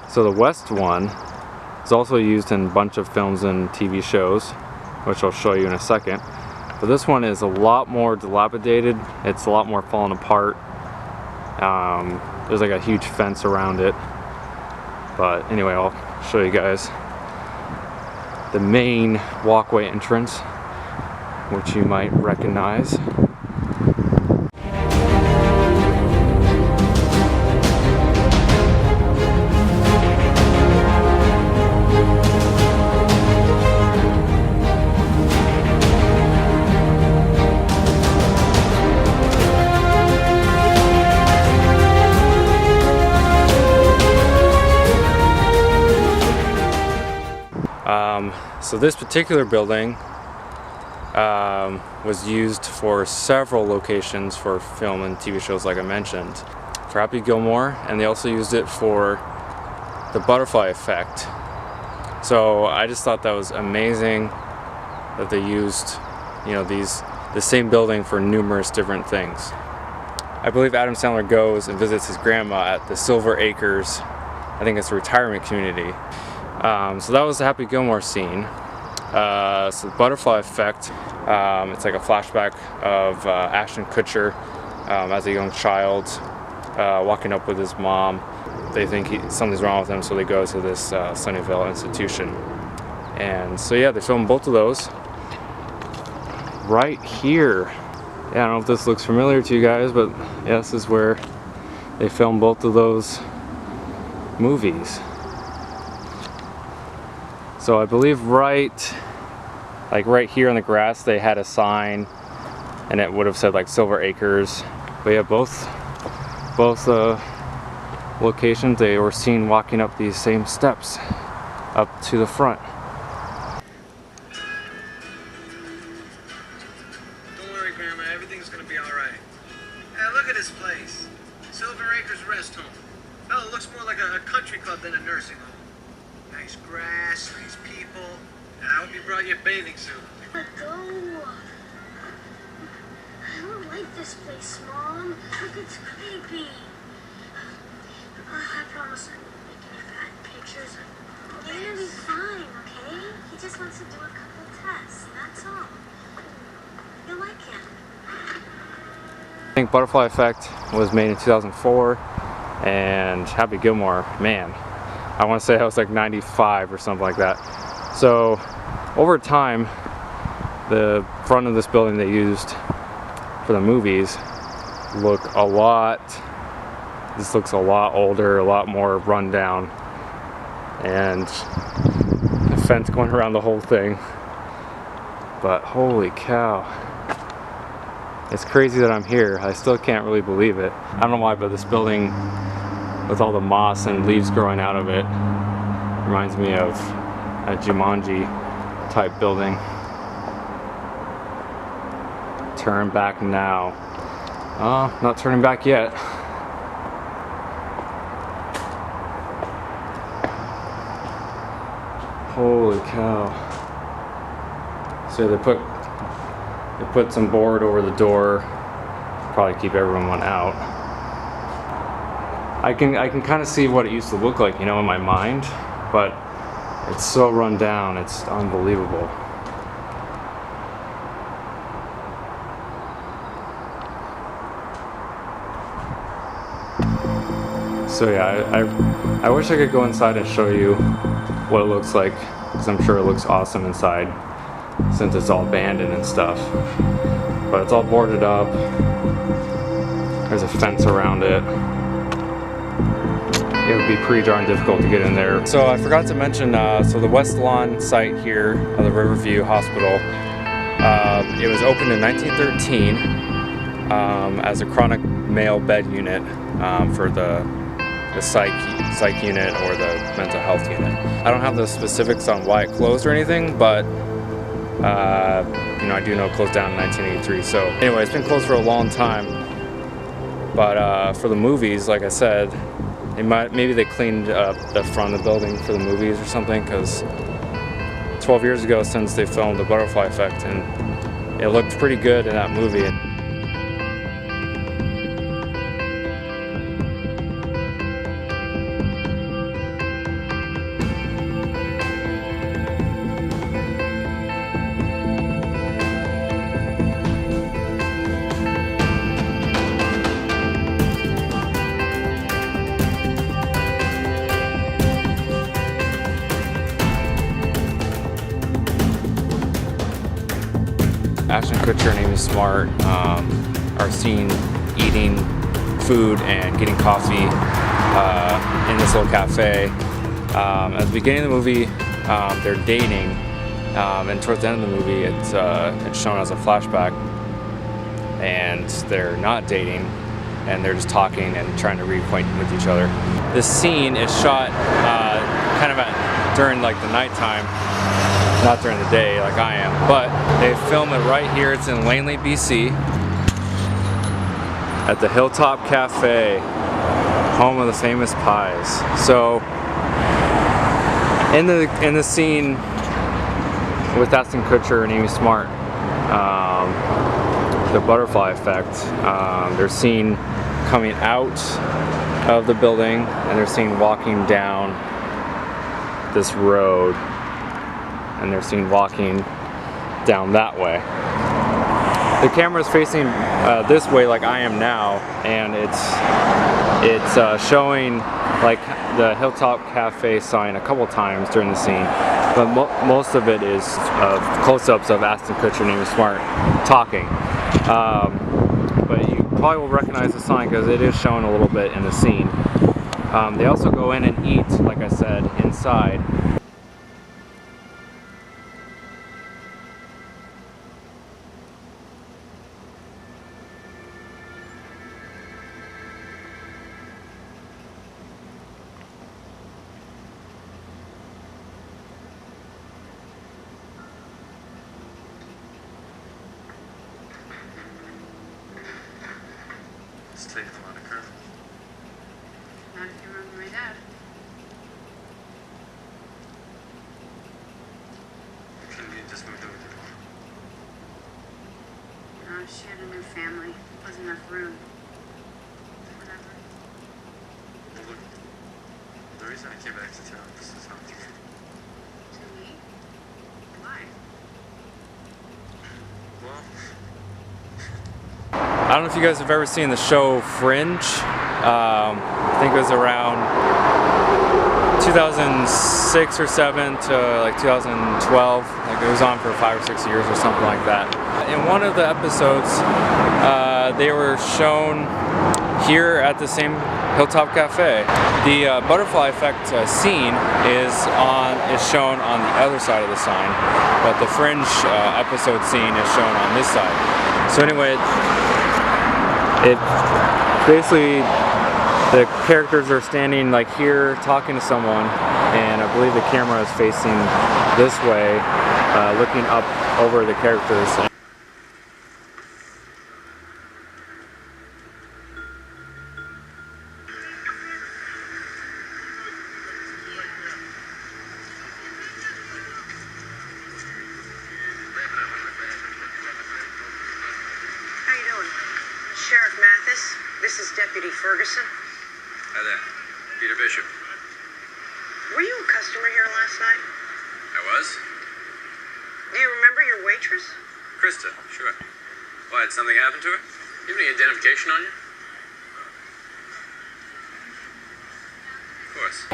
So the west one is also used in a bunch of films and TV shows, which I'll show you in a second. But this one is a lot more dilapidated. It's a lot more fallen apart. There's like a huge fence around it. But anyway, I'll show you guys the main walkway entrance, which you might recognize. So this particular building was used for several locations for film and TV shows, like I mentioned, for Happy Gilmore, and they also used it for the butterfly effect. So I just thought that was amazing that they used, you know, the same building for numerous different things. I believe Adam Sandler goes and visits his grandma at the Silver Acres. I think it's a retirement community. So that was the Happy Gilmore scene. So the butterfly effect, it's like a flashback of Ashton Kutcher as a young child walking up with his mom. They think something's wrong with him, so they go to this Sunnyvale institution. And so yeah, they filmed both of those right here. Yeah, I don't know if this looks familiar to you guys, but yeah, this is where they filmed both of those movies. So I believe right here on the grass they had a sign, and it would have said like Silver Acres. But yeah, both locations, they were seen walking up these same steps up to the front. Don't worry, Grandma, everything's gonna be all right. Hey, look at this place, Silver Acres Rest Home. Oh, it looks more like a country club than a nursing home. Nice grass, nice people, and I hope you brought your bathing suit. Let go. I don't like this place, Mom. Look, it's creepy. I promise I won't make any bad pictures. You're gonna be fine, okay? He just wants to do a couple tests, that's all. You'll like him. I think Butterfly Effect was made in 2004, and Happy Gilmore, man, I want to say I was like 95 or something like that. So over time, the front of this building they used for the movies looks a lot older, a lot more run down, and the fence going around the whole thing. But holy cow, it's crazy that I'm here. I still can't really believe it. I don't know why, but this building with all the moss and leaves growing out of it reminds me of a Jumanji type building. Turn back now. Not turning back yet. Holy cow. So they put some board over the door, probably keep everyone out. I can kind of see what it used to look like, you know, in my mind, but it's so run down, it's unbelievable. So yeah, I wish I could go inside and show you what it looks like, because I'm sure it looks awesome inside since it's all abandoned and stuff. But it's all boarded up. There's a fence around it. It would be pretty darn difficult to get in there. So I forgot to mention, so the West Lawn site here of the Riverview Hospital, it was opened in 1913 as a chronic male bed unit for the psych unit or the mental health unit. I don't have the specifics on why it closed or anything, but you know, I do know it closed down in 1983. So anyway, it's been closed for a long time. But for the movies, like I said, maybe they cleaned up the front of the building for the movies or something, because 12 years ago since they filmed The Butterfly Effect, and it looked pretty good in that movie. Kutcher and Amy Smart are seen eating food and getting coffee in this little cafe. At the beginning of the movie, they're dating, and towards the end of the movie, it's shown as a flashback, and they're not dating, and they're just talking and trying to reacquaint with each other. This scene is shot kind of during like the nighttime, not during the day like I am, but they film it right here. It's in Langley, BC, at the Hilltop Cafe, home of the famous pies. So in the scene with Ashton Kutcher and Amy Smart, the butterfly effect, they're seen coming out of the building and they're seen walking down this road, and they're seen walking down that way. The camera is facing this way like I am now, and it's showing like the Hilltop Cafe sign a couple times during the scene, but most of it is close-ups of Ashton Kutcher and Amy Smart talking. But you probably will recognize the sign because it is shown a little bit in the scene. They also go in and eat, like I said, inside. It's taking a lot of courage. Not if you remember my dad. Couldn't you just moved in with your mom? No, she had a new family. Wasn't enough room. Whatever. Well, look, the reason I came back to town is to talk to you. To me? Why? Well, I don't know if you guys have ever seen the show Fringe. I think it was around 2006 or 7 to like 2012. Like it was on for 5 or 6 years or something like that. In one of the episodes, they were shown here at the same Hilltop Cafe. The butterfly effect scene is shown on the other side of the sign, but the Fringe episode scene is shown on this side. So anyway, it basically, the characters are standing like here talking to someone, and I believe the camera is facing this way, looking up over the characters. How you doing? Sheriff Mathis, this is Deputy Ferguson. hi there. Peter Bishop. Were you a customer here last night? I was? Do you remember your waitress? Krista, sure. Why, did something happen to her? You have any identification on you? Of course.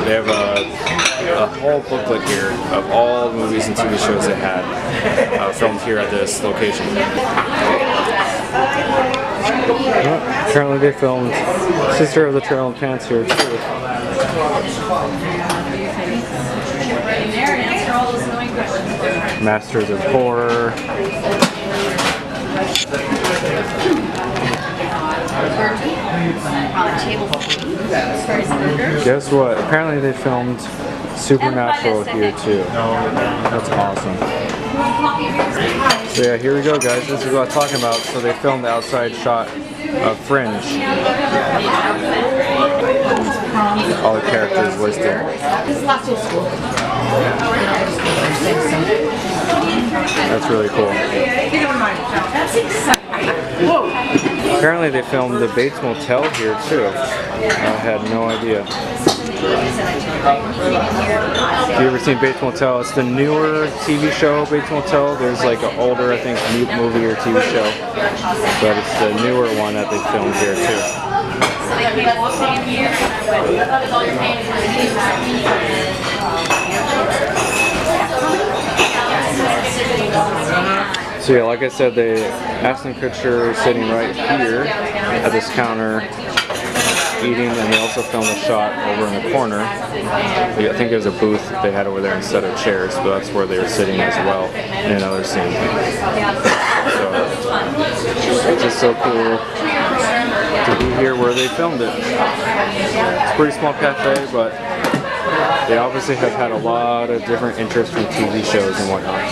They have a whole booklet here of all the movies and TV shows they had filmed here at this location. Apparently they filmed Sister of the Trail and Pants here too. Masters of Horror. Guess what? Apparently they filmed Supernatural here too. That's awesome. So yeah, here we go guys. This is what I'm talking about. So they filmed the outside shot of Fringe. All the characters listed. That's really cool. Apparently they filmed the Bates Motel here too. I had no idea. If you ever seen Bates Motel, it's the newer TV show, Bates Motel. There's like an older, I think, movie or TV show, but it's the newer one that they filmed here too. So yeah, like I said, Ashton Kutcher is sitting right here at this counter eating, and they also filmed a shot over in the corner. I think there's a booth that they had over there instead of chairs, but that's where they were sitting as well in another scene. So it's just so cool to be here where they filmed it. It's a pretty small cafe, but they obviously have had a lot of different interests from TV shows and whatnot.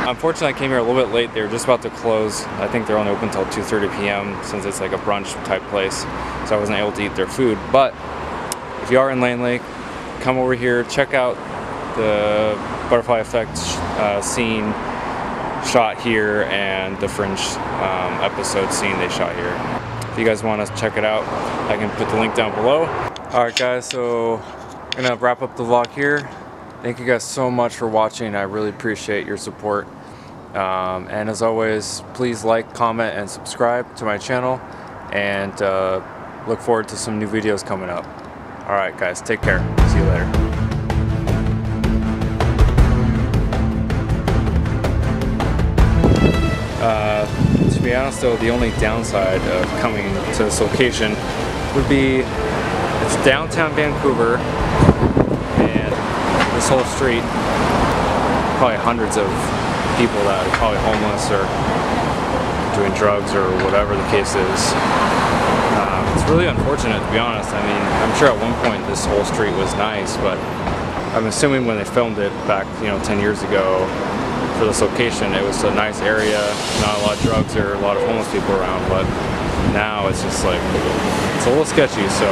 Unfortunately, I came here a little bit late. They were just about to close. I think they're only open until 2:30 p.m. since it's like a brunch type place, so I wasn't able to eat their food. But if you are in Lane Lake, come over here, check out the Butterfly Effect scene shot here and the Fringe episode scene they shot here. If you guys want to check it out, I can put the link down below. Alright guys, so I'm gonna wrap up the vlog here. Thank you guys so much for watching. I really appreciate your support. And as always, please like, comment, and subscribe to my channel, and look forward to some new videos coming up. Alright guys, take care. See you later. To be honest though, the only downside of coming to this location would be it's downtown Vancouver, and this whole street, probably hundreds of people that are probably homeless or doing drugs or whatever the case is. It's really unfortunate, to be honest. I mean, I'm sure at one point this whole street was nice, but I'm assuming when they filmed it back, 10 years ago for this location, it was a nice area, not a lot of drugs or a lot of homeless people around, but now it's just like, it's a little sketchy, so